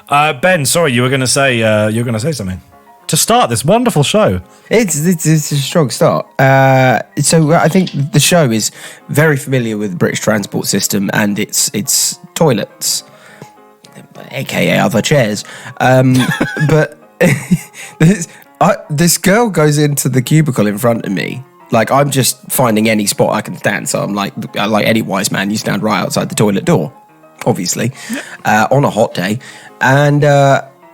Ben, sorry, you were going to say something to start this wonderful show. It's a strong start. So I think the show is very familiar with the British transport system and its toilets, aka other chairs. But this girl goes into the cubicle in front of me. Like, I'm just finding any spot I can stand. So I'm like any wise man, you stand right outside the toilet door, obviously, on a hot day. And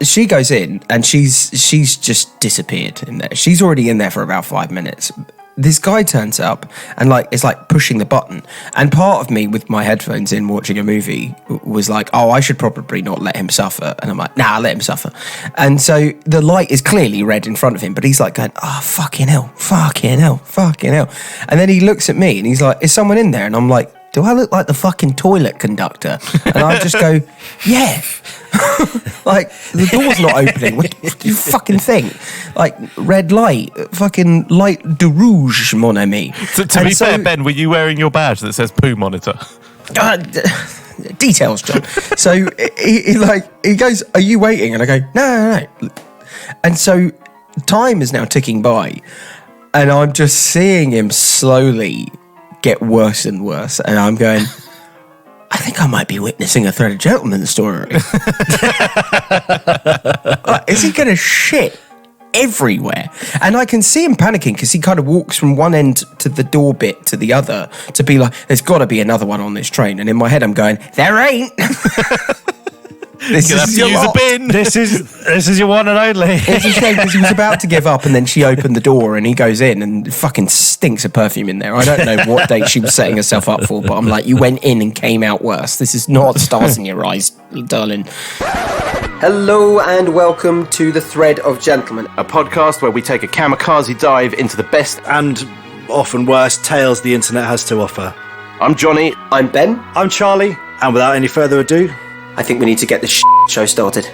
she goes in and she's just disappeared in there. She's already in there for about 5 minutes. This guy turns up and it's like pushing the button. And part of me with my headphones in watching a movie was like, oh, I should probably not let him suffer. And I'm like, nah, let him suffer. And so the light is clearly red in front of him, but he's like going, oh, fucking hell. And then he looks at me and he's like, is someone in there? And I'm like, do I look like the fucking toilet conductor? And I just go, yeah. Like, the door's not opening. What do you fucking think? Like, red light, fucking light de rouge, mon ami. To be fair, Ben, were you wearing your badge that says poo monitor? Details, John. So he goes, are you waiting? And I go, no. And so time is now ticking by, and I'm just seeing him slowly get worse and worse, and I'm going, I think I might be witnessing a threaded gentleman story. Is he going to shit everywhere? And I can see him panicking because he kind of walks from one end to the door bit to the other to be like, there's got to be another one on this train. And in my head I'm going, there ain't. This is your use a bin. This is your one and only. It's a shame because he was about to give up, and then she opened the door, and he goes in, and it fucking stinks of perfume in there. I don't know what date she was setting herself up for, but I'm like, you went in and came out worse. This is not stars in your eyes, darling. Hello and welcome to The Thread of Gentlemen, a podcast where we take a kamikaze dive into the best and often worse tales the internet has to offer. I'm Johnny. I'm Ben. I'm Charlie. And without any further ado, I think we need to get this show started.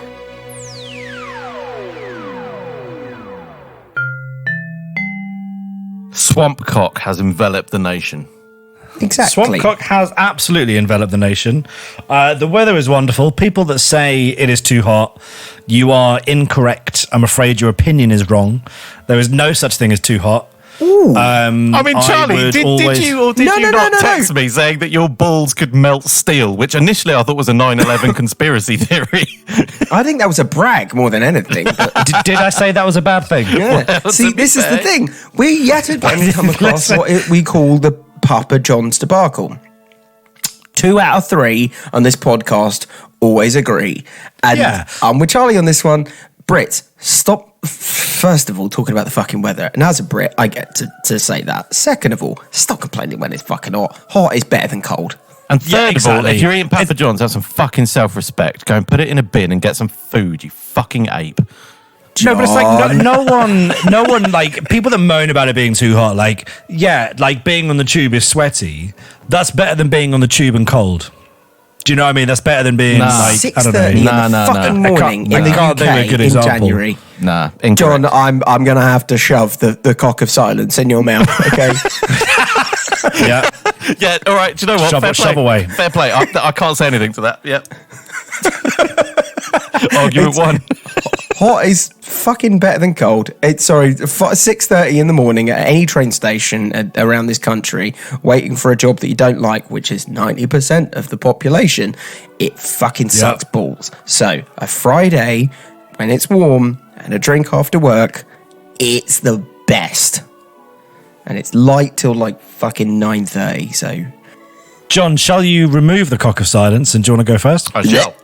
Swampcock has enveloped the nation. Exactly. Swampcock has absolutely enveloped the nation. The weather is wonderful. People that say it is too hot, you are incorrect. I'm afraid your opinion is wrong. There is no such thing as too hot. I mean, Charlie, did you not text me saying that your balls could melt steel, which initially I thought was a 9/11 conspiracy theory? I think that was a brag more than anything. Did I say that was a bad thing? Yeah. Well, see, this is the thing. We yet again come across what we call the Papa John's debacle. 2 out of 3 on this podcast always agree. And I'm with Charlie on this one. Brit, stop, first of all, talking about the fucking weather. And as a Brit, I get to say that. Second of all, stop complaining when it's fucking hot. Hot is better than cold. And third of all, if you're eating Papa John's, have some fucking self-respect. Go and put it in a bin and get some food, you fucking ape. No, but it's like no one, like, people that moan about it being too hot, like, yeah, like being on the tube is sweaty. That's better than being on the tube and cold. Do you know what I mean? That's better than being like, I don't know. 6:30 in the fucking morning in the UK in January. Nah, incorrect. John, I'm going to have to shove the cock of silence in your mouth, okay? Yeah. Yeah, all right, do you know what? Shove away. Fair play. I can't say anything to that. Yep. Argument one. Hot is fucking better than cold. 6:30 in the morning at any train station around this country, waiting for a job that you don't like, which is 90% of the population. It fucking sucks balls. So a Friday when it's warm and a drink after work, it's the best. And it's light till like fucking 9:30. So, John, shall you remove the cock of silence? And do you want to go first? I shall.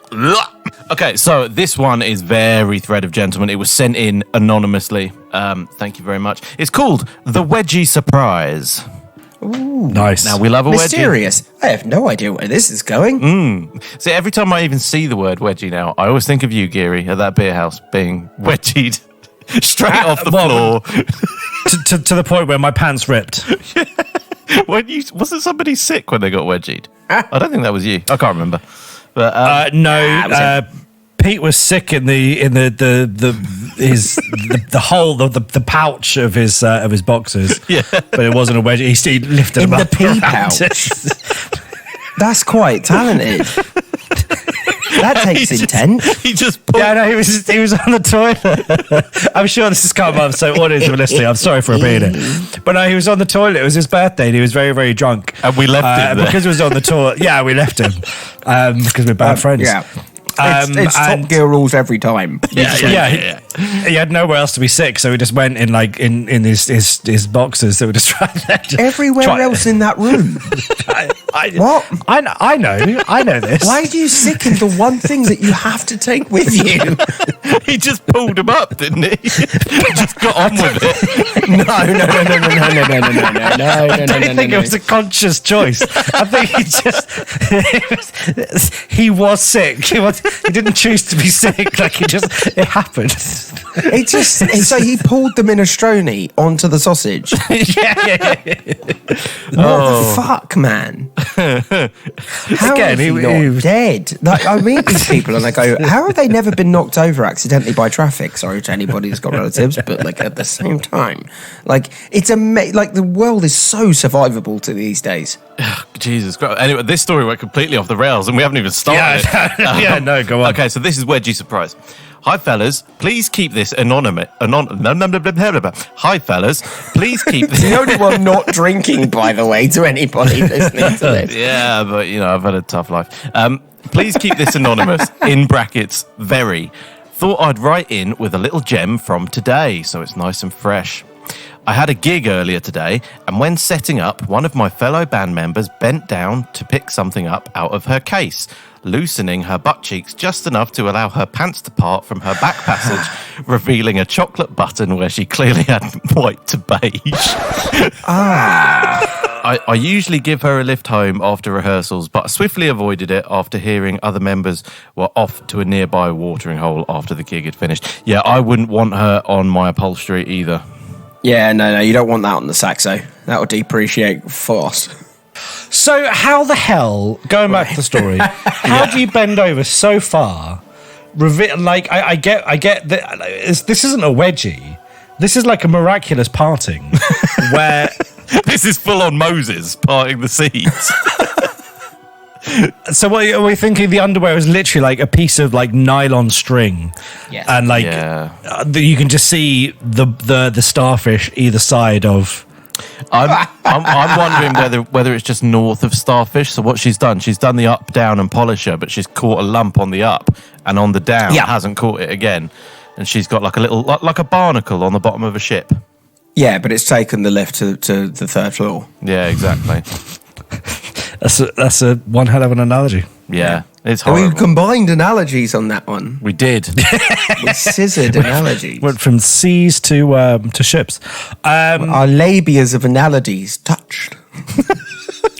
Okay, so this one is very Thread of Gentlemen. It was sent in anonymously. Thank you very much. It's called The Wedgie Surprise. Ooh, nice. Now, we love a mysterious. wedgie. I have no idea where this is going. See, every time I even see the word wedgie now, I always think of you, Geary, at that beer house being wedgied straight off the floor. to the point where my pants ripped. Wasn't somebody sick when they got wedgied? I don't think that was you. I can't remember. But no, Pete was sick in the pouch of his boxers. Yeah, but it wasn't a wedgie. He lifted in them the up pee pouch. That's quite talented. That takes intent. He just pulled. Yeah, no, he was on the toilet. I'm sure this has come up, so audience are listening. I'm sorry for repeating it. But no, he was on the toilet. It was his birthday and he was very, very drunk. And we left him there. Because he was on the toilet. Yeah, we left him. Because we're bad friends. Yeah. It's Top Gear rules every time. Yeah. He had nowhere else to be sick, so he just went in in his boxers. So we just tried that. Everywhere else in that room. What? I know this. Why do you sick in the one thing that you have to take with you? He just pulled him up, didn't he? Just got on with it. No. I don't think it was a conscious choice. I think he was sick. He didn't choose to be sick. Like it happened. So he pulled the minestrone onto the sausage. yeah. What the fuck, man? How Again, is he not dead? Like, I meet these people and I go, how have they never been knocked over accidentally by traffic? Sorry to anybody who's got relatives, but like at the same time, like it's like the world is so survivable to these days. Jesus Christ. Anyway, this story went completely off the rails and we haven't even started. No, go on. Okay, so this is Wedgie Surprise. Hi, fellas. Please keep this anonymous. Hi, fellas. Please keep this. The only one not drinking, by the way, to anybody listening to this. Yeah, but, I've had a tough life. Please keep this anonymous, in brackets, very. Thought I'd write in with a little gem from today, so it's nice and fresh. I had a gig earlier today, and when setting up, one of my fellow band members bent down to pick something up out of her case, loosening her butt cheeks just enough to allow her pants to part from her back passage, revealing a chocolate button where she clearly had white to beige. I usually give her a lift home after rehearsals, but I swiftly avoided it after hearing other members were off to a nearby watering hole after the gig had finished. Yeah, I wouldn't want her on my upholstery either. Yeah, no, you don't want that on the saxo. That will depreciate fast. So how the hell, going back to the story, how do you bend over so far? I get that this isn't a wedgie. This is like a miraculous parting where this is full on Moses parting the seas. So what are we thinking? The underwear is literally like a piece of like nylon string, and you can just see the starfish either side of. I'm wondering whether it's just north of starfish. So what she's done the up, down, and polisher, but she's caught a lump on the up, and on the down hasn't caught it again, and she's got like a little like a barnacle on the bottom of a ship. Yeah, but it's taken the lift to the third floor. Yeah, exactly. That's a one hell of an analogy. Yeah, it's horrible. We combined analogies on that one. We did. We scissored analogies. Went from seas to ships. Our labias of analogies touched.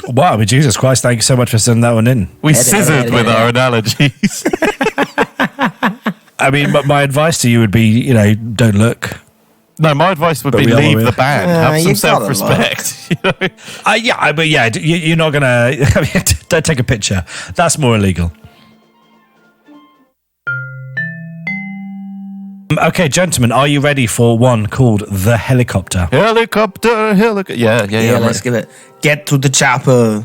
Wow, I mean, Jesus Christ, thank you so much for sending that one in. We scissored with our analogies. I mean, my advice to you would be, don't look. No, my advice would be leave the band. Have some self-respect. You're not gonna. Don't take a picture. That's more illegal. Okay, gentlemen, are you ready for one called the helicopter? Helicopter. Yeah. Let's give it. Get to the chopper.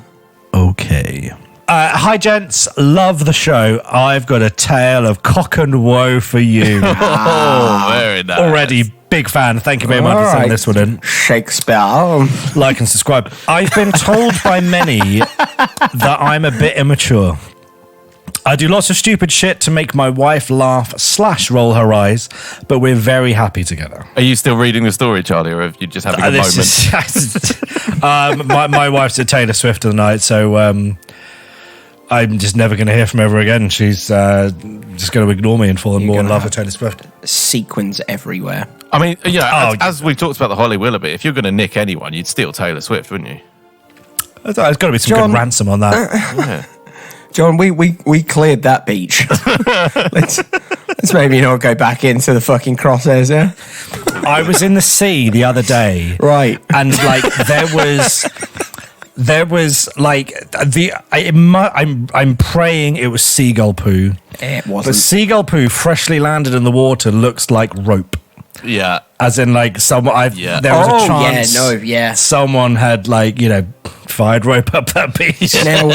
Okay. Hi, gents. Love the show. I've got a tale of cock and woe for you. Oh, very nice. Already big fan. Thank you very much for sending this one in. Shakespeare. Like and subscribe. I've been told by many that I'm a bit immature. I do lots of stupid shit to make my wife laugh / roll her eyes, but we're very happy together. Are you still reading the story, Charlie, or have you just having a moment? My wife's at Taylor Swift tonight, so I'm just never going to hear from her ever again. She's just going to ignore me and fall in more in love with Taylor Swift. Sequins everywhere. I mean, as we've talked about the Holly Willoughby, if you're going to nick anyone, you'd steal Taylor Swift, wouldn't you? There's got to be some good ransom on that. Yeah. John, we cleared that beach. let's maybe not go back into the fucking crosshairs, yeah? I was in the sea the other day. Right. And like there was like I'm praying it was seagull poo. It wasn't. But seagull poo freshly landed in the water looks like rope. Yeah. As in, like, someone, Yeah. there was Oh, a chance. yeah, no, yeah. Someone had, like, fired rope up that beach. Now,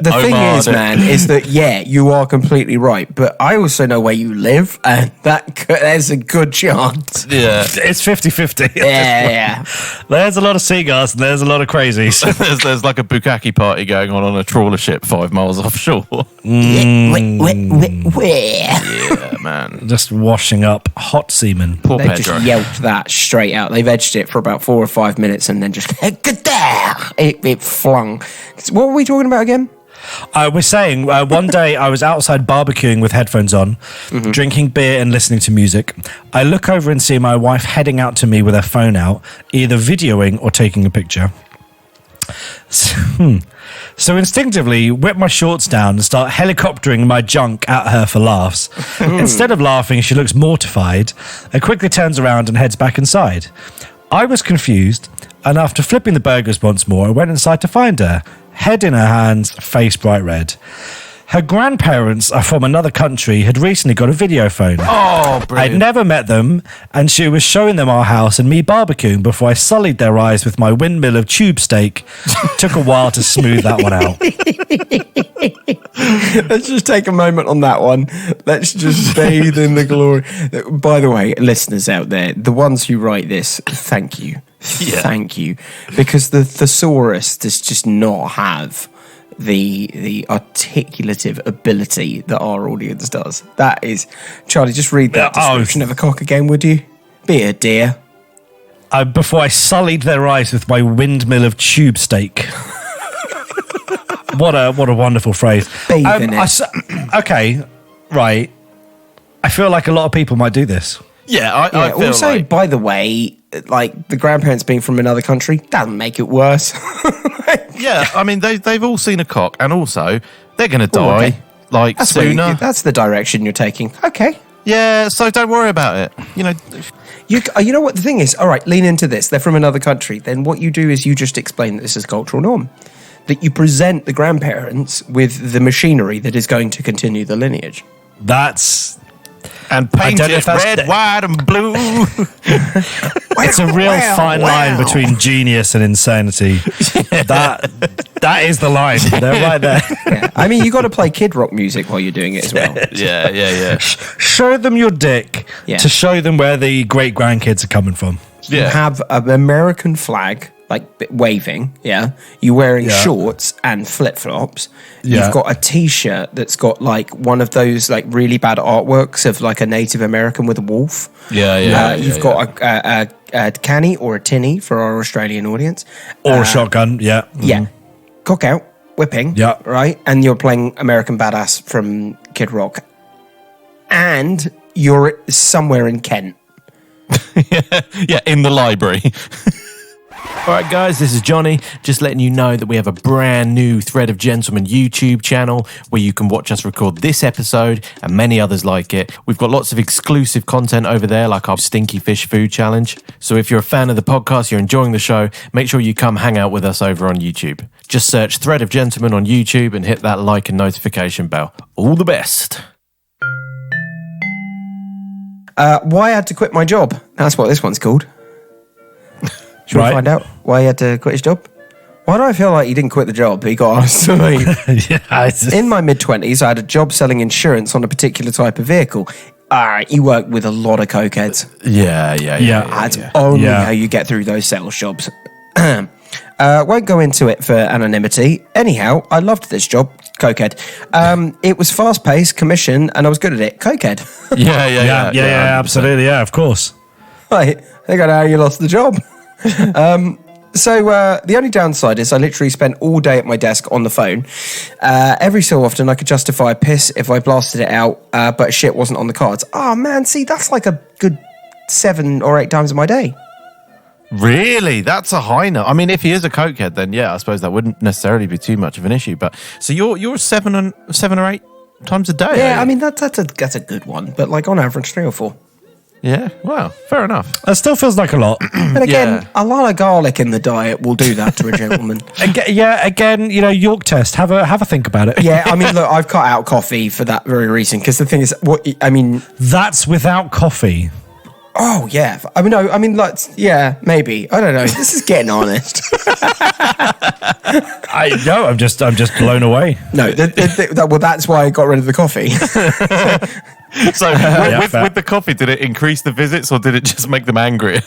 the thing is, man, is that, you are completely right. But I also know where you live, and there's a good chance. Yeah. It's 50-50. Yeah. There's a lot of seagulls and there's a lot of crazies. there's like a bukkake party going on a trawler ship 5 miles offshore. Where? Yeah, man. Just washing up hot semen. Poor They Pedro. just yelped that straight out. They've edged it for about 4 or 5 minutes and then just it flung. What were we talking about again? We're saying one day I was outside barbecuing with headphones on, drinking beer and listening to music. I look over and see my wife heading out to me with her phone out, either videoing or taking a picture. So instinctively whip my shorts down and start helicoptering my junk at her for laughs. Instead of laughing, she looks mortified and quickly turns around and heads back inside. I was confused, and after flipping the burgers once more, I went inside to find her, head in her hands, face bright red. Her grandparents are from another country, had recently got a video phone. Oh, I'd brilliant. never met them, and she was showing them our house and me barbecuing before I sullied their eyes with my windmill of tube steak. Took a while to smooth that one out. Let's just take a moment on that one. Let's just bathe in the glory. By the way, listeners out there, the ones who write this, thank you. Yeah. Thank you. Because the thesaurus does just not have the articulative ability that our audience does. That is... Charlie, just read that description of a cock again, would you? Be a dear. Before I sullied their eyes with my windmill of tube steak. What a wonderful phrase. Bathe in it. Okay, right. I feel like a lot of people might do this. Yeah, I feel also, like... by the way, like the grandparents being from another country doesn't make it worse. Yeah, I mean, they've all seen a cock, and also, they're going to die, okay. like, That's where sooner. that's the direction you're taking. Okay. Yeah, so don't worry about it. You know what the thing is? All right, lean into this. They're from another country. Then what you do is you just explain that this is cultural norm. That you present the grandparents with the machinery that is going to continue the lineage. That's... And I paint don't know it if that's red, the- white, and blue. It's a real fine line between genius and insanity. That is the line. They're right there. Yeah. I mean, you got to play Kid Rock music while you're doing it as well. yeah. Show them your dick Yeah. to show them where the great grandkids are coming from. You Yeah. have an American flag, like waving, yeah? You're wearing shorts and flip-flops. Yeah. You've got a T-shirt that's got, like, one of those, like, really bad artworks of, like, a Native American with a wolf. You've got a canny or a tinny for our Australian audience. Or a shotgun, yeah. Yeah. Cock out, whipping, Yeah. right? And you're playing American Badass from Kid Rock. And you're somewhere in Kent. Yeah, in the library. All right, guys, this is Johnny. Just letting you know that we have a brand new Thread of Gentlemen YouTube channel where you can watch us record this episode and many others like it. We've got lots of exclusive content over there, like our Stinky Fish Food Challenge. So if you're a fan of the podcast, you're enjoying the show, make sure you come hang out with us over on YouTube. Just search Thread of Gentlemen on YouTube and hit that like and notification bell. All the best. Why I had to quit my job. That's what this one's called. Should we Right. find out why he had to quit his job? Why do I feel like he didn't quit the job? He got asked to leave. Yeah, it's just- In my mid-20s, I had a job selling insurance on a particular type of vehicle. He worked with a lot of cokeheads. Yeah. That's only Yeah. how you get through those sales jobs. Won't go into it for anonymity. Anyhow, I loved this job, cokehead. It was fast-paced, commission, and I was good at it. Cokehead. Yeah, absolutely, yeah, of course. Right, I think I know how you lost the job. So the only downside is I literally spent all day at my desk on the phone. Every so often I could justify a piss if I blasted it out, but shit wasn't on the cards. Oh man, see, that's like a good 7 or 8 times in my day. Really? That's a high note. I mean, if he is a cokehead, then yeah, I suppose that wouldn't necessarily be too much of an issue. But so you're 7 or 8 times a day. Yeah, I mean that's a good one, but like on average 3 or 4. Yeah. Wow. Fair enough. That still feels like a lot. And again, Yeah. a lot of garlic in the diet will do that to a gentleman. Again, York test. Have a think about it. Yeah, I mean, look, I've cut out coffee for that very reason. Because the thing is, that's That's without coffee. Oh yeah. I mean, no. I mean, like, yeah, maybe. I don't know. This is getting honest. I know. I'm just blown away. No. Well, that's why I got rid of the coffee. So with the coffee, did it increase the visits or did it just make them angrier?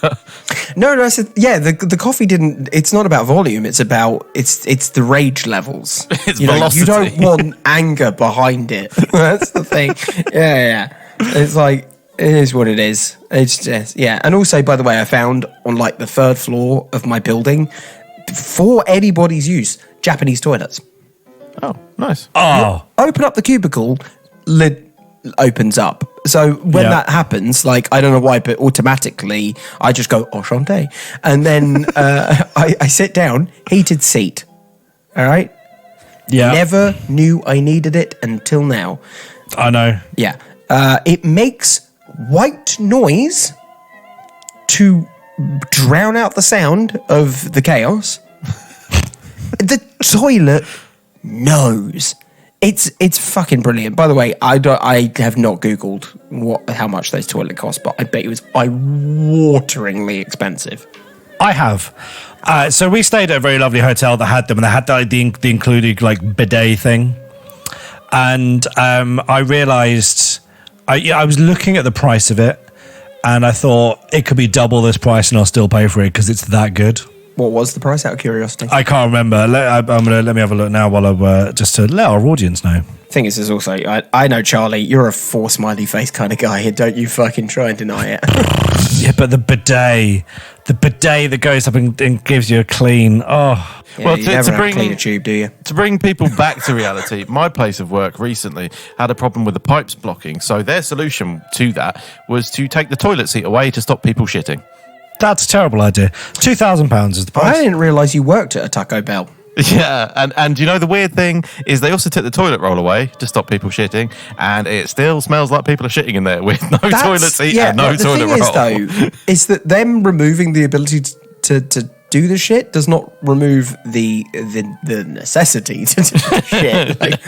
No. I said, yeah. The coffee didn't. It's not about volume. It's about it's the rage levels. It's you velocity. You don't want anger behind it. That's the thing. Yeah. It's like. It is what it is. It's just, yeah. And also, by the way, I found on like the 3rd floor of my building, for anybody's use, Japanese toilets. Oh, nice. Oh, Open up the cubicle, lid opens up. So when that happens, like, I don't know why, but automatically I just go, enchanté. And then I sit down, heated seat. All right? yeah. Never knew I needed it until now. I know. Yeah. It makes white noise to drown out the sound of the chaos. The toilet knows. It's fucking brilliant. By the way, I have not Googled how much those toilets cost, but I bet it was eye-wateringly expensive. I have. So we stayed at a very lovely hotel that had them, and they had the included like bidet thing. And I realised I was looking at the price of it, and I thought it could be double this price, and I'll still pay for it because it's that good. What was the price, out of curiosity? I can't remember. Let me have a look now while I just to let our audience know. Thing is also, I know, Charlie, you're a 4 smiley face kind of guy. Don't you fucking try and deny it. Yeah, but the bidet that goes up and gives you a clean. Oh, Yeah, Well, you to never have bring- to clean a tube, do you? To bring people back to reality, my place of work recently had a problem with the pipes blocking. So their solution to that was to take the toilet seat away to stop people shitting. that's a terrible idea. £2,000 is the I price. didn't realise you worked at a Taco Bell. Yeah, and you know the weird thing is they also took the toilet roll away to stop people shitting, and it still smells like people are shitting in there with no toilet seat and no the toilet thing roll. is, though, is that them removing the ability to do the shit does not remove the necessity to do the shit. Like,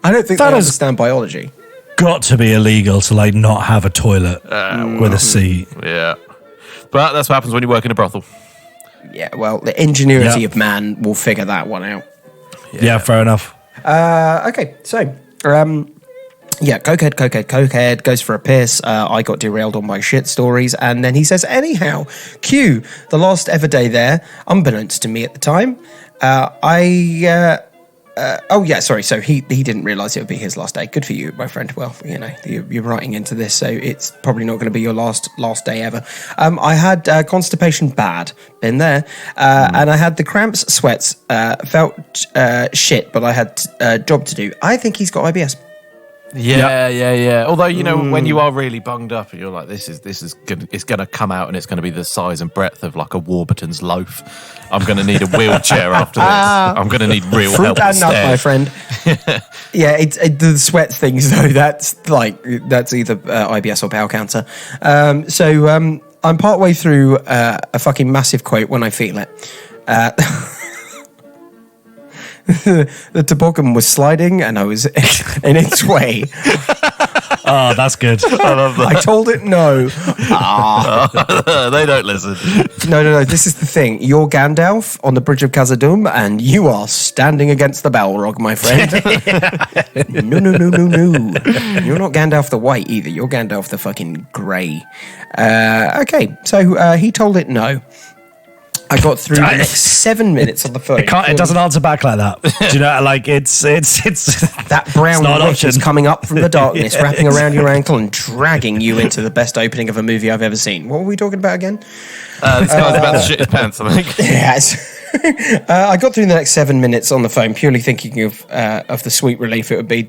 I don't think That they is- understand biology. Got to be illegal to like not have a toilet with a seat. Yeah, but that's what happens when you work in a brothel. Yeah, well, the ingenuity Yeah. of man will figure that one out. Yeah, fair enough. Okay, so, yeah, cokehead goes for a piss. I got derailed on my shit stories. And then he says, anyhow, Q, the last ever day there, unbeknownst to me at the time, so he didn't realise it would be his last day. Good for you, my friend. Well, you know, you're writing into this, so it's probably not going to be your last day ever. I had constipation bad, been there, and I had the cramps, sweats, felt shit, but I had a job to do. I think he's got IBS. Yeah. Although, you know, when you are really bunged up and you're like, this is gonna, it's going to come out and it's going to be the size and breadth of like a Warburton's loaf. I'm going to need a wheelchair after this. I'm going to need real help. Fruit and nut, my instead. friend. Yeah, the sweat things though. That's either IBS or bowel cancer. So I'm partway through a fucking massive quote when I feel it. The toboggan was sliding and I was in its way. Oh, that's good. I love that. I told it no. They don't listen. No. This is the thing. You're Gandalf on the Bridge of Khazad-dûm, and you are standing against the Balrog, my friend. No. You're not Gandalf the White either. You're Gandalf the fucking grey. Okay, so he told it no. I got through the next 7 minutes on the phone. It doesn't answer back like that. Do you know? Like it's That brown not an witch is option. coming up from the darkness, wrapping around your ankle and dragging you into the best opening of a movie I've ever seen. What were we talking about again? This guy's about to shit his pants, I think. Yes. I got through the next 7 minutes on the phone, purely thinking of the sweet relief it would be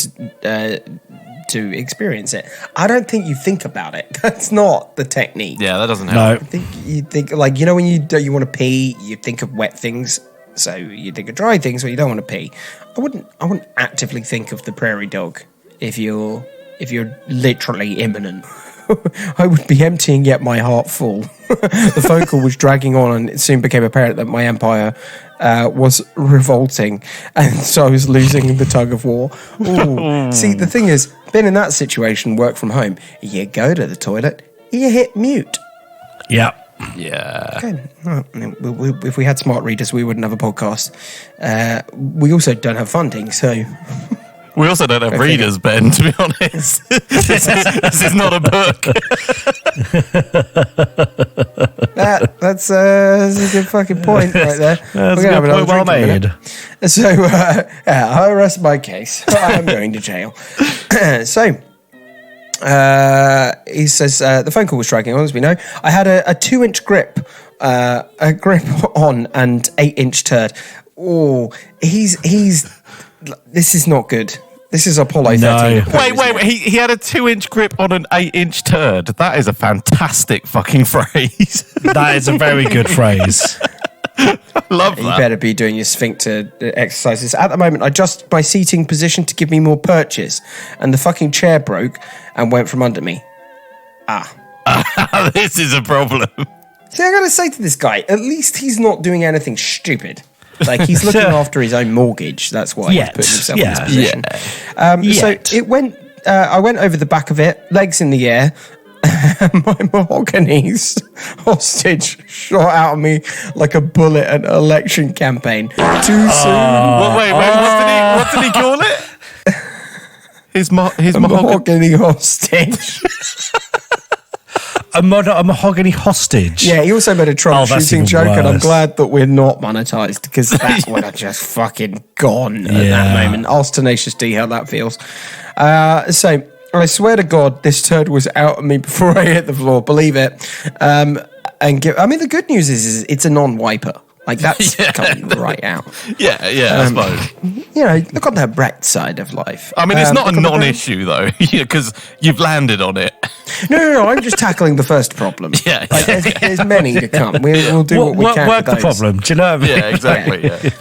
to experience it. I don't think you think about it. That's not the technique. Yeah, that doesn't help. no. I think you think, like, you know, when you want to pee, you think of wet things. So you think of dry things when you don't want to pee. I wouldn't actively think of the prairie dog if you're literally imminent. I would be emptying yet my heart full. The phone call was dragging on, and it soon became apparent that my empire was revolting, and so I was losing the tug of war. Ooh. See, the thing is, been in that situation, work from home, you go to the toilet, he hit mute. Yeah. Yeah. Okay. If we had smart readers, we wouldn't have a podcast. We also don't have funding, so... We also don't have readers, Ben, to be honest. this is not a book. That's a good fucking point right there. That's a good point, well made. So, I rest my case. I'm going to jail. So... he says the phone call was striking on, as we know. I had a 2-inch grip, a grip on and 8-inch turd. Oh, he's. This is not good. This is Apollo 13. Wait. He had a 2-inch grip on an 8-inch turd. That is a fantastic fucking phrase. That is a very good phrase. Love that. You better be doing your sphincter exercises. At the moment, I adjusted my seating position to give me more purchase, and the fucking chair broke and went from under me. This is a problem. See, I gotta say to this guy, at least he's not doing anything stupid. Like, he's looking after his own mortgage. That's why he's putting himself in this position. So it went. I went over the back of it, legs in the air. My mahogany's hostage shot out of me like a bullet at an election campaign. Too soon. Well, wait. What did he call it? His mahogany hostage. A mahogany hostage. Yeah, he also made a Trump shooting joke, and I'm worse. glad that we're not monetized, because that would have just fucking gone at that moment. Ask Tenacious D how that feels. So I swear to God, this turd was out of me before I hit the floor. Believe it. The good news is it's a non-wiper. Like, that's coming right out. Yeah, I suppose. Look on the bright side of life. I mean, it's not a non-issue, though, because you've landed on it. No, I'm just tackling the first problem. Yeah. There's many to come. We'll do what we can. Work the problem. Do you know what I mean? Yeah, exactly. Yeah.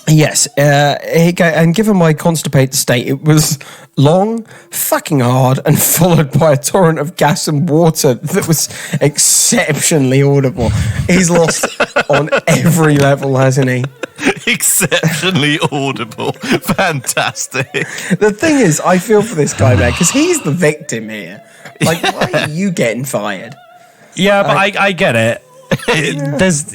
Yes, and given my constipated state, it was long, fucking hard, and followed by a torrent of gas and water that was exceptionally audible. He's lost on every level, hasn't he? Exceptionally audible. Fantastic. The thing is, I feel for this guy, man, because he's the victim here. Like, why are you getting fired? Yeah, but I get it. There's...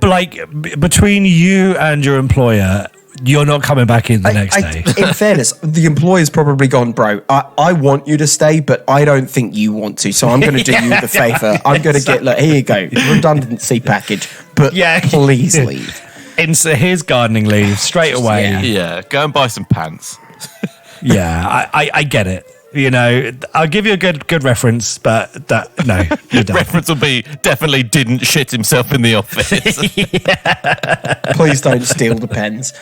Like, between you and your employer, you're not coming back in the next day. In fairness, the employer's probably gone, bro, I want you to stay, but I don't think you want to, so I'm going to do you the favour. I'm going to get, look, here you go, redundancy package, but please leave. Here's gardening leave, straight away. Yeah, go and buy some pants. I get it. You know, I'll give you a good reference, but no, you're done. Reference will be definitely didn't shit himself in the office. Please don't steal the pens.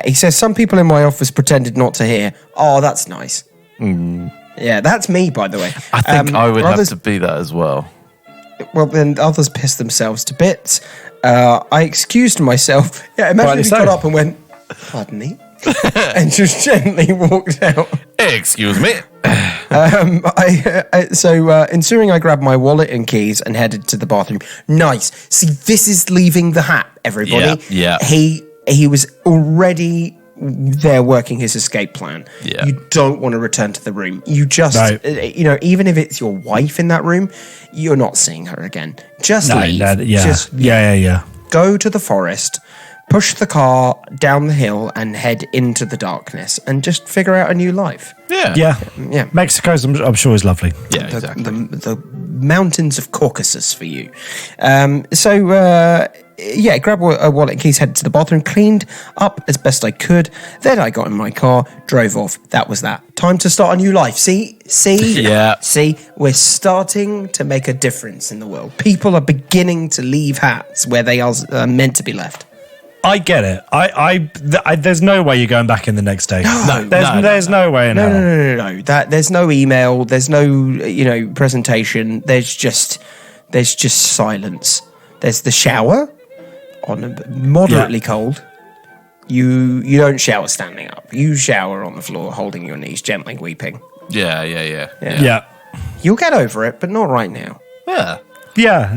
He says, some people in my office pretended not to hear. Oh, that's nice. Yeah, that's me, by the way. I think I would have to be that as well. Well, then others pissed themselves to bits. I excused myself. Yeah, imagine if he got up and went, pardon me? And just gently walked out. Excuse me. Ensuing, I grabbed my wallet and keys and headed to the bathroom. Nice. See, this is leaving the hat, everybody. Yeah. He was already there working his escape plan. Yeah. You don't want to return to the room. You just, even if it's your wife in that room, you're not seeing her again. Just leave. Just go to the forest, push the car down the hill and head into the darkness and just figure out a new life. Yeah. Mexico's, I'm sure, is lovely. Yeah, exactly. The mountains of Caucasus for you. Grab a wallet and keys, headed to the bathroom, cleaned up as best I could. Then I got in my car, drove off. That was that. Time to start a new life. See? Yeah. See? We're starting to make a difference in the world. People are beginning to leave hats where they are meant to be left. I get it. There's no way you're going back in the next day. There's no way in hell. No. There's no email. There's no, presentation. There's just silence. There's the shower on a moderately cold. You don't shower standing up. You shower on the floor, holding your knees, gently weeping. Yeah. You'll get over it, but not right now. Yeah.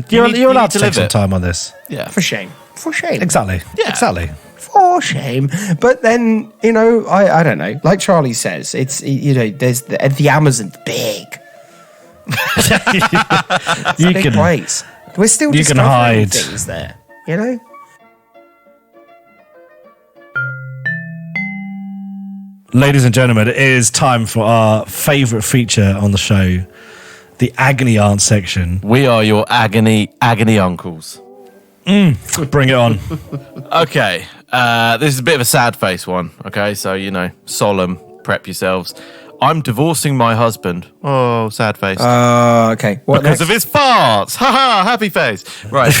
You're allowed to take some time on this. Yeah. For shame. Exactly. Yeah. Exactly. For for shame. But then, I don't know. Like Charlie says, it's, there's the Amazon's big. It's a big place. We're still discovering things there, Ladies and gentlemen, it is time for our favourite feature on the show, the Agony Aunt section. We are your agony uncles. Bring it on. Okay, this is a bit of a sad face one. Okay, so, solemn, prep yourselves. I'm divorcing my husband. Oh, sad face. Okay. What because next? of his farts. Ha ha, happy face. Right.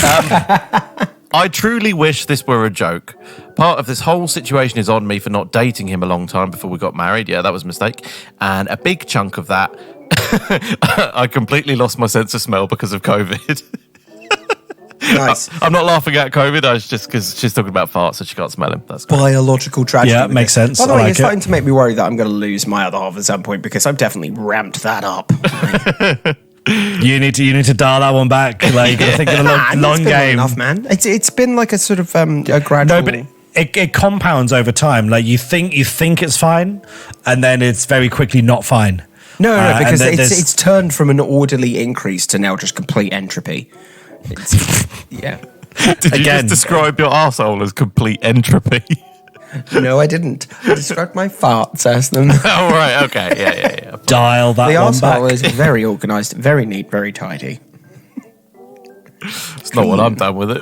I truly wish this were a joke. Part of this whole situation is on me for not dating him a long time before we got married. Yeah, that was a mistake. And a big chunk of that, I completely lost my sense of smell because of COVID. Nice. I'm not laughing at COVID. I was just because she's talking about farts, so she can't smell him. That's great. Biological tragedy. Yeah, makes sense. By the I way, like it's starting to make me worry that I'm going to lose my other half at some point because I've definitely ramped that up. You need to dial that one back. Like, I think in a long game. Enough, man. It's been like a sort of a gradual. No, but it compounds over time. Like you think it's fine, and then it's very quickly not fine. No, because it's turned from an orderly increase to now just complete entropy. Yeah. Did you just describe your arsehole as complete entropy? No, I didn't. I described my farts as them. Oh, right. Okay. Yeah. Dial that The one back. arsehole is very organised, very neat, very tidy. It's not what I'm done with it.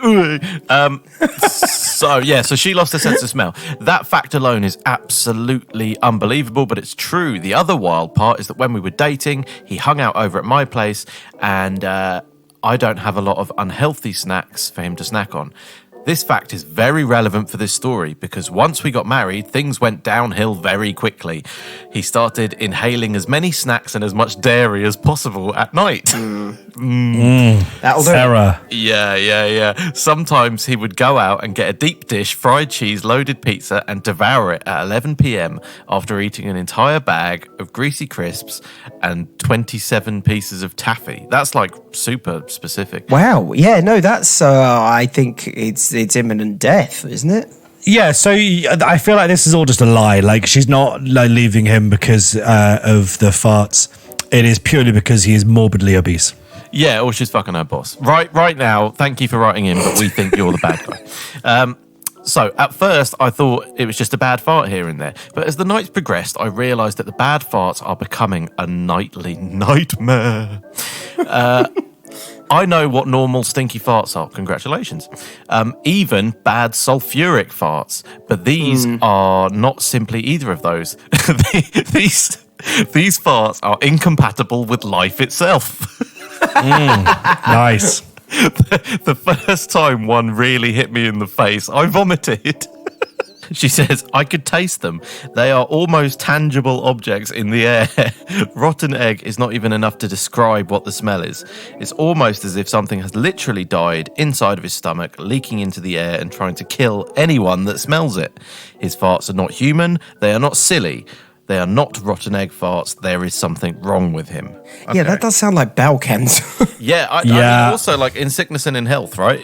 So she lost her sense of smell. That fact alone is absolutely unbelievable, but it's true. The other wild part is that when we were dating, he hung out over at my place, and I don't have a lot of unhealthy snacks for him to snack on. This fact is very relevant for this story because once we got married, things went downhill very quickly. He started inhaling as many snacks and as much dairy as possible at night. That'll do. Sarah. Yeah. Sometimes he would go out and get a deep dish fried cheese loaded pizza and devour it at 11 p.m. after eating an entire bag of greasy crisps and 27 pieces of taffy. That's like super specific. Wow. Yeah, no, that's, I think it's imminent death, isn't it? Yeah, so I feel like this is all just a lie. Like, she's not like leaving him because of the farts. It is purely because he is morbidly obese. Yeah, or she's fucking her boss. Right now, thank you for writing in, but we think you're the bad guy. So, at first, I thought it was just a bad fart here and there. But as the nights progressed, I realised that the bad farts are becoming a nightly nightmare. I know what normal stinky farts are. Congratulations. Even bad sulfuric farts. But these are not simply either of those. These farts are incompatible with life itself. Nice. The first time one really hit me in the face, I vomited. She says, I could taste them. They are almost tangible objects in the air. Rotten egg is not even enough to describe what the smell is. It's almost as if something has literally died inside of his stomach, leaking into the air and trying to kill anyone that smells it. His farts are not human. They are not silly. They are not rotten egg farts. There is something wrong with him. Okay. Yeah, that does sound like bowel cancer. Yeah, I mean, also like in sickness and in health, right?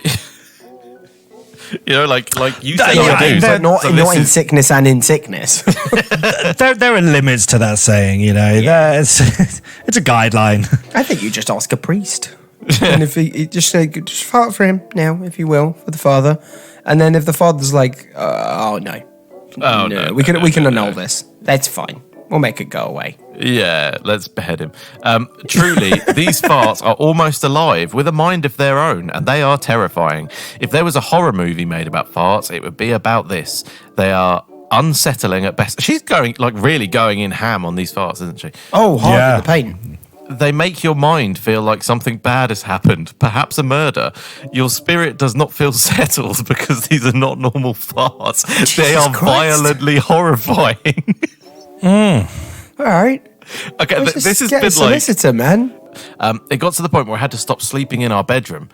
You know, like you said, but not in sickness and in sickness. There are limits to that saying, it's a guideline. I think you just ask a priest. And if he just say, just fart for him now, if you will, for the father. And then if the father's like, we can annul this. That's fine. We'll make it go away. Yeah, let's behead him. Truly, these farts are almost alive with a mind of their own, and they are terrifying. If there was a horror movie made about farts, it would be about this. They are unsettling at best. She's really going in ham on these farts, isn't she? Oh, hard with the pain. They make your mind feel like something bad has happened, perhaps a murder. Your spirit does not feel settled because these are not normal farts. They are violently horrifying. All right. Okay, this has been solicitor, man. It got to the point where I had to stop sleeping in our bedroom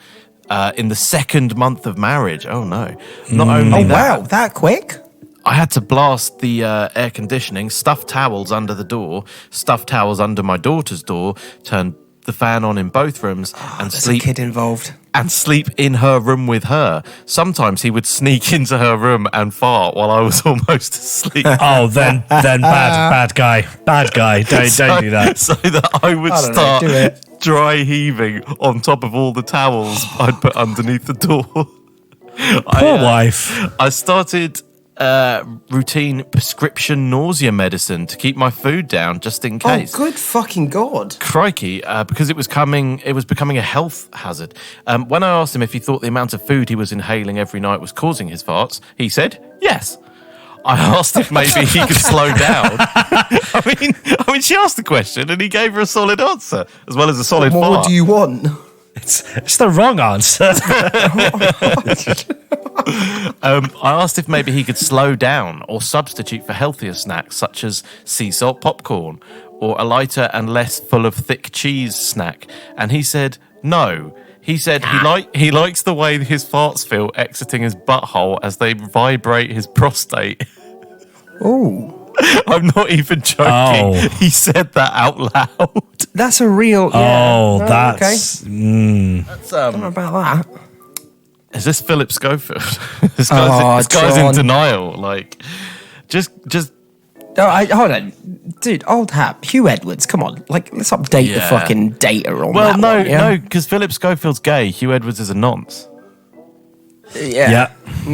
in the second month of marriage. Oh no! Not only that, wow, that quick. I had to blast the air conditioning, stuff towels under the door, stuff towels under my daughter's door, turn the fan on in both rooms, and There's sleep. a kid involved. and sleep in her room with her. Sometimes he would sneak into her room and fart while I was almost asleep. Oh, then bad guy. Don't do that. So that I would start dry heaving on top of all the towels I'd put underneath the door. Poor wife. I started routine prescription nausea medicine to keep my food down just in case. Oh, good fucking God. Crikey, because it was becoming a health hazard. When I asked him if he thought the amount of food he was inhaling every night was causing his farts, he said yes. I asked if maybe he could slow down. I mean, she asked the question and he gave her a solid answer, as well as a solid fart. What do you want? It's the wrong answer. I asked if maybe he could slow down or substitute for healthier snacks such as sea salt popcorn or a lighter and less full of thick cheese snack, and he said no. He said he likes the way his farts feel exiting his butthole as they vibrate his prostate. Oh. I'm not even joking. Oh. He said that out loud. That's a real... Yeah. Oh, that's... Okay. That's, I don't know about that. Is this Philip Schofield? This guy's in denial. Like, just. Hold on, dude. Old hat, Hugh Edwards. Come on, like let's update the fucking data on Well, that. no, because Philip Schofield's gay. Hugh Edwards is a nonce. Yeah. All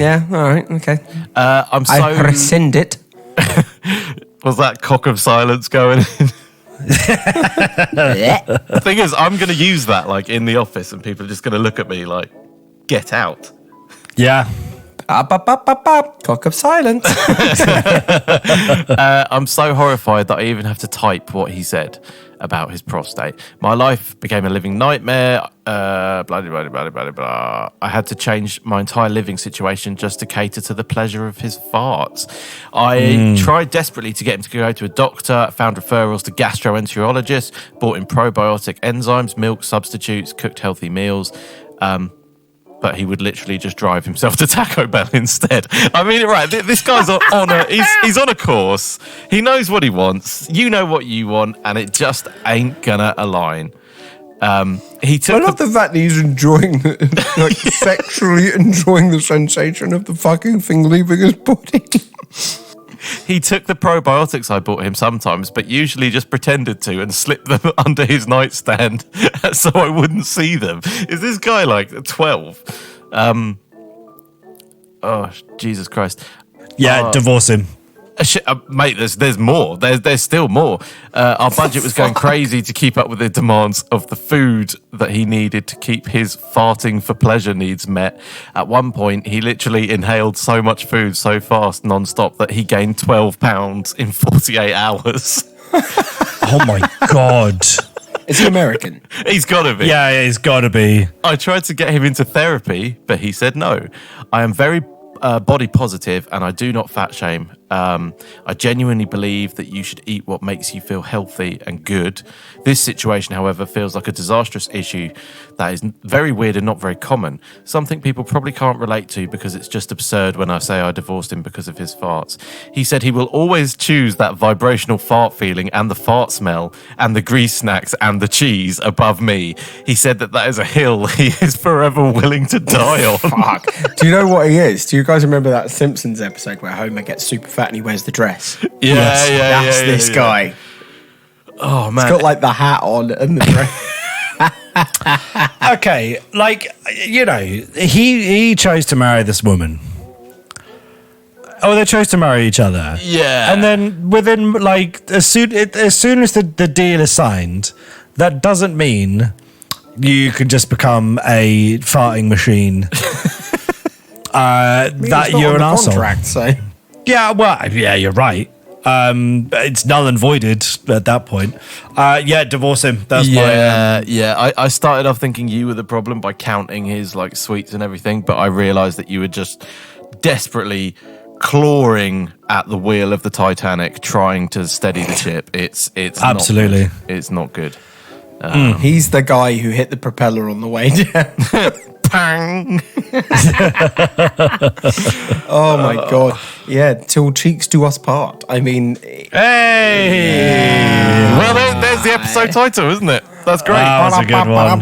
right. Okay. I rescind it. Was that cock of silence going in? The thing is, I'm going to use that like in the office, and people are just going to look at me like, "Get out." Yeah. Cock of silence. I'm so horrified that I even have to type what he said about his prostate. My life became a living nightmare. Blah, blah, blah, blah, blah, blah. I had to change my entire living situation just to cater to the pleasure of his farts. I tried desperately to get him to go to a doctor, found referrals to gastroenterologists, bought in probiotic enzymes, milk substitutes, cooked healthy meals. But he would literally just drive himself to Taco Bell instead. I mean, right, this guy's he's on a course. He knows what he wants. You know what you want, and it just ain't gonna align. He took. I love the fact that he's enjoying, sexually enjoying the sensation of the fucking thing leaving his body. He took the probiotics I bought him sometimes, but usually just pretended to and slipped them under his nightstand so I wouldn't see them. Is this guy like 12? Oh, Jesus Christ. Yeah, divorce him. Mate, there's more. There's still more. Our budget was going crazy to keep up with the demands of the food that he needed to keep his farting for pleasure needs met. At one point, he literally inhaled so much food so fast, non-stop, that he gained 12 pounds in 48 hours. Oh my God. Is he American? He's got to be. Yeah, he's got to be. I tried to get him into therapy, but he said no. I am very body positive and I do not fat shame. I genuinely believe that you should eat what makes you feel healthy and good. This situation, however, feels like a disastrous issue that is very weird and not very common. Something people probably can't relate to because it's just absurd when I say I divorced him because of his farts. He said he will always choose that vibrational fart feeling and the fart smell and the grease snacks and the cheese above me. He said that is a hill he is forever willing to die on. Fuck. Do you know what he is? Do you guys remember that Simpsons episode where Homer gets super fat and he wears the dress? Yes. That's this guy. Oh, man. He's got like the hat on and the dress. Okay, like, you know, he chose to marry this woman. Oh, they chose to marry each other. Yeah. And then within, like, as soon as the deal is signed, that doesn't mean you can just become a farting machine. That you're an arsehole. Contract, so. Yeah, well, yeah, you're right. It's null and voided at that point. Yeah, divorce him. That's my... I started off thinking you were the problem by counting his like sweets and everything, but I realised that you were just desperately clawing at the wheel of the Titanic, trying to steady the ship. It's Absolutely. Not good. It's not good. He's the guy who hit the propeller on the way down. Pang! Oh my God. Yeah, till cheeks do us part. I mean... Hey! Well, there's the episode title, isn't it? That's great. That was a good one.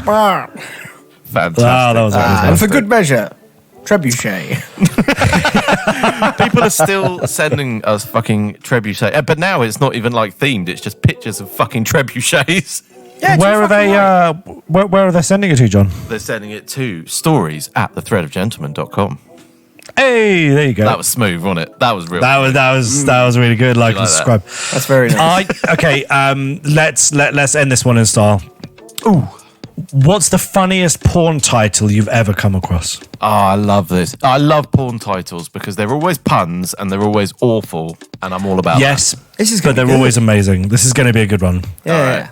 Fantastic. Wow, that was And for good measure, trebuchet. People are still sending us fucking trebuchet, but now it's not even like themed. It's just pictures of fucking trebuchets. Yeah, Where are they? Where are they sending it to, John? They're sending it to stories@thethreadofgentleman.com. Hey, there you go. That was smooth, wasn't it? That was real. That was really good. Like and like subscribe. That's very nice. Okay. Let's end this one in style. Ooh, what's the funniest porn title you've ever come across? Oh, I love this. I love porn titles because they're always puns and they're always awful, and I'm all about Yes, This is but gonna be they're good. always amazing. This is going to be a good one. Yeah.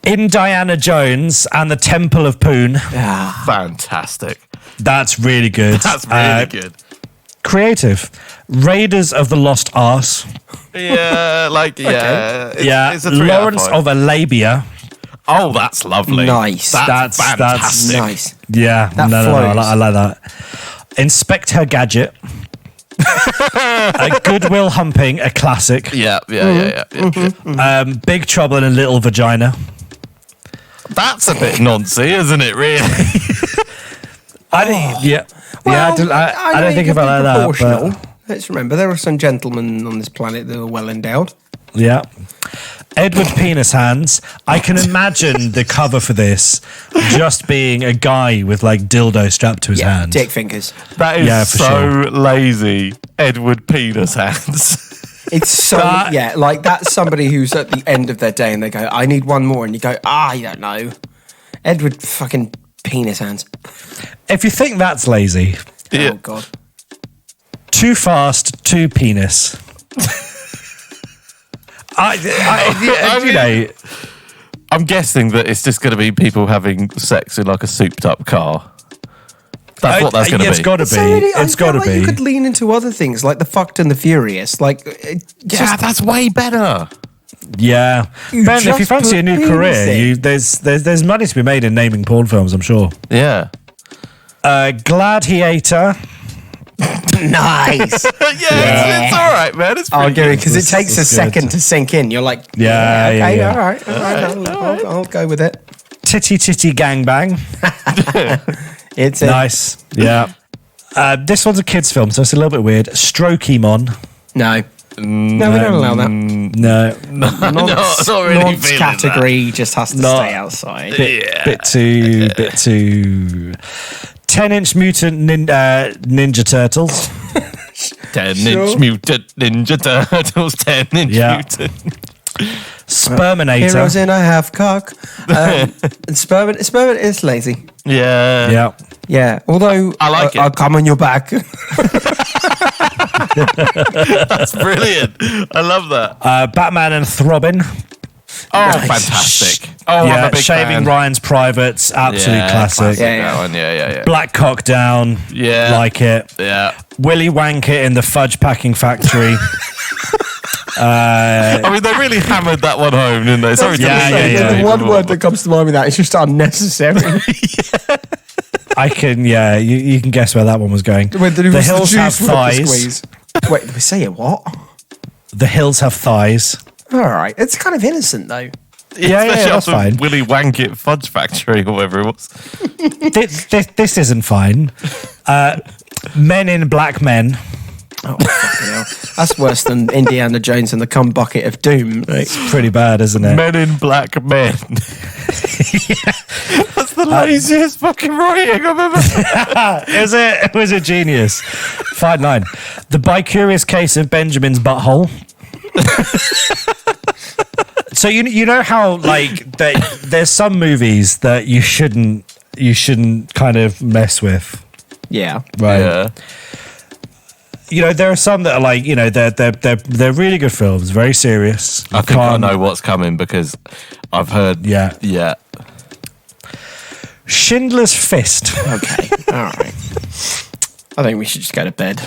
In Diana Jones and the Temple of Poon. that. Fantastic. That's really good. That's really good. Creative. Raiders of the Lost Arse. Yeah, It's, Yeah. It's a 3 Lawrence out of 5. of Arabia. Oh, that's lovely. Nice. That's That's fantastic. Nice. Yeah. That no, flows. I like that. Inspector Gadget. Goodwill Humping, a classic. Yeah. Big Trouble in a Little Vagina. That's a bit noncy, isn't it, really? I don't think you've about it been like proportional. that. Let's remember, there are some gentlemen on this planet that are well endowed. But yeah. Edward Penis Hands. I can imagine the cover for this just being a guy with like dildo strapped to his hand. Dick fingers. That is Yeah, for so sure. lazy. Edward Penis Hands. It's so, like that's somebody who's at the end of their day and they go, I need one more. And you go, I don't know. Edward fucking Penis Hands. If you think that's lazy, Yeah. Oh, God. Too Fast, Too Penis. I'm guessing that it's just going to be people having sex in like a souped up car. That's what that's going to be. It's got to be. It's got to be. You could lean into other things like the fucked and the furious. Like, That's way better. Yeah, You Ben. If you just fancy a put new penis career, in. there's money to be made in naming porn films. I'm sure. Yeah. Gladiator. nice. It's all right, man. It's I'll pretty give it good. because it takes a That's good. second to sink in. You're like, Yeah, okay, yeah. all right. I'll go with it. Titty Gangbang. It's a Nice. Yeah. This one's a kids' film, so it's a little bit weird. Strokemon. no. No, we don't allow that. No. not really Nonce feeling category just has to Not- stay outside. Bit too. 10-inch mutant ninja turtles. 10-inch mutant ninja turtles. 10-inch Yeah. mutant. Sperminator. Heroes in a half cock. Spermin is lazy. Yeah. Yeah. Yeah, although I like it. I'll come on your back. That's brilliant. I love that. Batman and Throbbing. Oh, fantastic. Oh, I'm Yeah. a big Shaving fan. Ryan's Privates. Absolute classic. Yeah. That one. Yeah. Black Cock Down. Yeah. Like it. Yeah. Willy Wankit in the Fudge Packing Factory. I mean, they really hammered that one home, didn't they? Sorry to Yeah, leave yeah, you yeah. The one word that comes to mind with that is just unnecessary. I can, you can guess where that one was going. The hills have thighs. Wait, did we say it? What? The hills have thighs. All right, it's kind of innocent though. Yeah, Especially that's after fine. Willy Wankit Fudge Factory or whatever it was. This isn't fine. Men in Black Men. Oh, fucking hell. That's worse than Indiana Jones and the cum bucket of doom. It's pretty bad, isn't it? Men in Black Men. That's the laziest fucking writing I've ever It was a genius. Fine line. The Bicurious Case of Benjamin's Butthole. So you know how like there's some movies that you shouldn't kind of mess with, Yeah. right? Yeah. You know, there are some that are like, you know, they're really good films, very serious. I think I know what's coming because I've heard. Yeah. Yeah. Schindler's Fist. Okay. All right. I think we should just go to bed.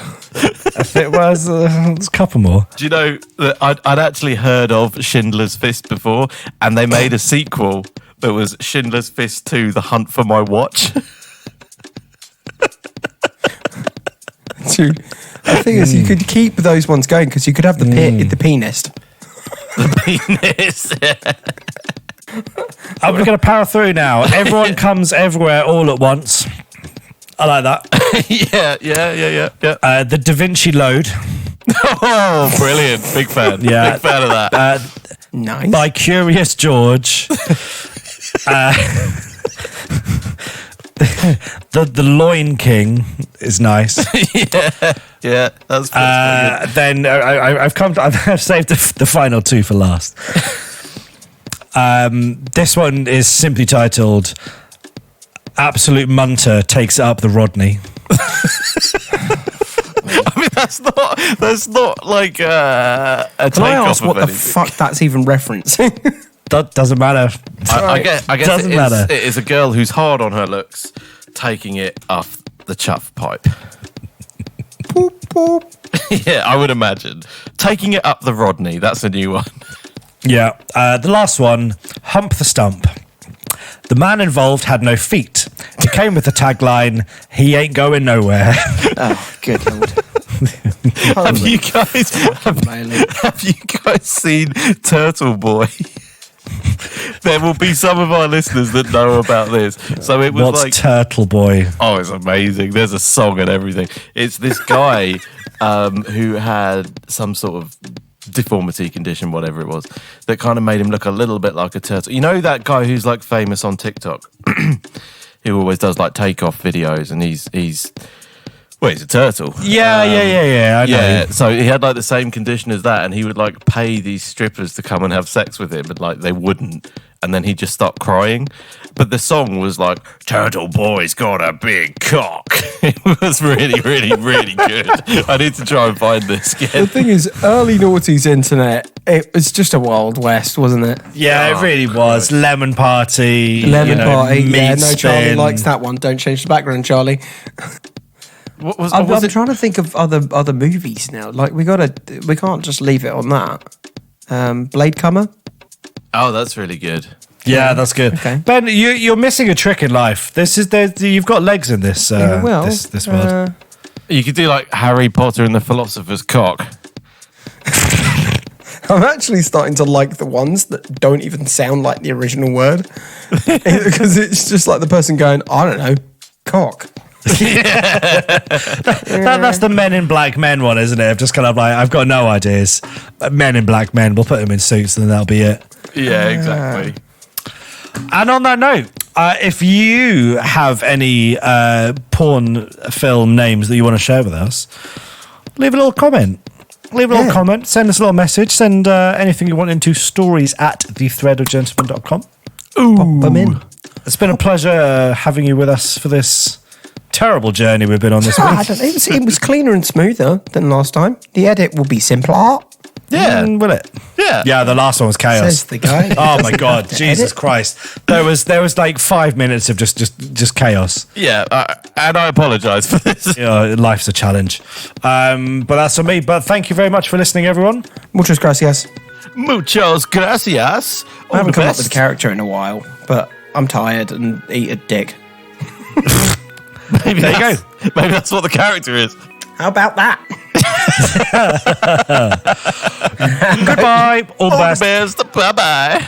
It was there's a couple more. Do you know that I'd actually heard of Schindler's Fist before, and they made a sequel that was Schindler's Fist 2: The Hunt for My Watch. The thing is, you could keep those ones going because you could have the penis. The penis. We're going to power through now. Everyone comes everywhere all at once. I like that. Yeah. The Da Vinci Load. Oh, brilliant. Big fan. Yeah. Big fan of that. Nice. By Curious George. The Loin King is nice. Yeah, that's pretty good. Then I've saved the final two for last. This one is simply titled "Absolute Munter Takes It Up the Rodney." I mean, that's not like a Can I takeoff ask of what the anything. fuck that's even referencing? That doesn't matter. I guess Doesn't matter. it is a girl who's hard on her looks, taking it off the chuff pipe. Boop, boop. Yeah, I would imagine. Taking it up the Rodney, that's a new one. Yeah. The last one, Hump the Stump. The man involved had no feet. It came with the tagline, "He ain't going nowhere." Oh, good lord. Have you guys seen Turtle Boy? There will be some of our listeners that know about this. So it was What's like Turtle Boy? Oh, it's amazing. There's a song and everything. It's this guy who had some sort of deformity condition, whatever it was, that kind of made him look a little bit like a turtle. You know that guy who's like famous on TikTok, who always does like takeoff videos, and he's a turtle. Yeah. I know. Yeah, so he had like the same condition as that, and he would like pay these strippers to come and have sex with him, but like they wouldn't, and then he'd just stop crying. But the song was like, "Turtle Boy's got a big cock." It was really, really, really good. I need to try and find this The again. thing is, early noughties internet, it was just a wild west, wasn't it? Yeah, it really was. Lemon Party. Lemon Party. Yeah, Meat no, Charlie Spin. likes that one. Don't change the background, Charlie. What was, I'm was it? trying to think of other movies now. Like we can't just leave it on that. Blade Comer. Oh, that's really good. Yeah, that's good. Okay. Ben, you're missing a trick in life. You've got legs in this. This world. You could do like Harry Potter and the Philosopher's Cock. I'm actually starting to like the ones that don't even sound like the original word, because it's just like the person going, I don't know, cock. That's the Men in Black Men one, isn't it? I've just kind of like, I've got no ideas. Men in Black Men, we'll put them in suits and then that'll be it. Yeah, exactly. And on that note, if you have any porn film names that you want to share with us, leave a little comment. Leave a little comment, send us a little message, send anything you want into stories@thethreadofgentleman.com. Pop them in. It's been a pleasure having you with us for this terrible journey we've been on this week. It was cleaner and smoother than last time. The edit will be simpler. Yeah. Will it? Yeah. Yeah, the last one was chaos. Says the guy. Oh my God, Jesus edit. Christ! There was like 5 minutes of just chaos. Yeah, and I apologise for this. You know, life's a challenge. But that's for me. But thank you very much for listening, everyone. Muchas gracias. Muchos gracias. I haven't come up with a character in a while, but I'm tired and eat a dick. Maybe There you that's- Maybe that's what the character is. How about that? Goodbye. All the All best. the best. Bye bye.